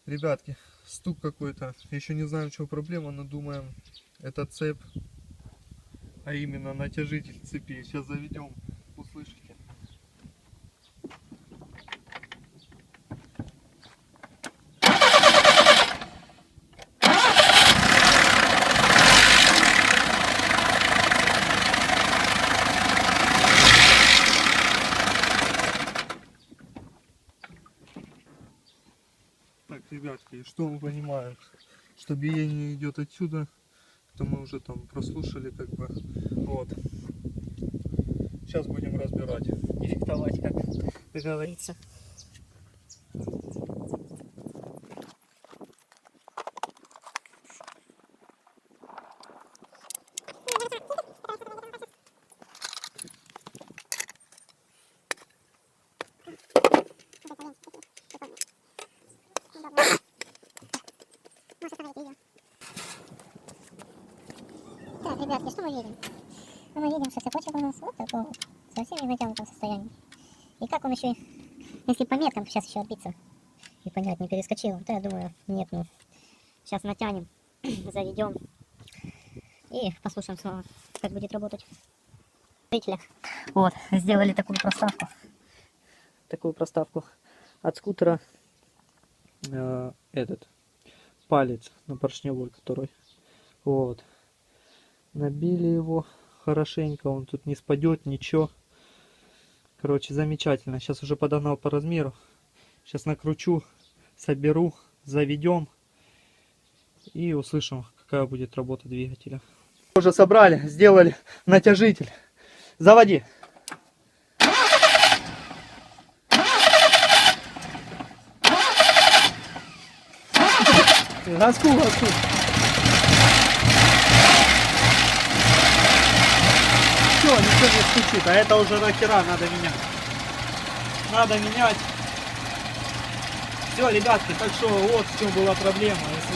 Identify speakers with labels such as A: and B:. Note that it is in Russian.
A: Ребятки, стук какой-то. Еще не знаем, в чем проблема, но думаем, это цепь, а именно натяжитель цепи. Сейчас заведем, услышите. Так, ребятки, что мы понимаем? Что биение идет отсюда, то мы уже там прослушали, как бы. Вот. Сейчас будем разбирать.
B: И фехтовать, как говорится. Так, ребятки, что мы видим? Мы видим, что цепочек у нас вот такого вот, совсем не натянутом состоянии. И как он еще, если по меткам сейчас еще отбиться и понять, не перескочил, то я думаю, нет, ну, сейчас натянем, заведем и послушаем снова, как будет работать. Вот, сделали такую проставку от скутера,
A: Этот палец на поршневой, который. Вот. Набили его хорошенько, он тут не спадет, ничего. Короче, замечательно. Сейчас уже подогнал по размеру. Сейчас накручу, соберу, заведем и услышим, какая будет работа двигателя. Уже собрали, сделали натяжитель. Заводи. Газку. Все, ничего не стучит, а это уже нахера надо менять. Надо менять. Все, ребятки, так что вот в чем была проблема. Если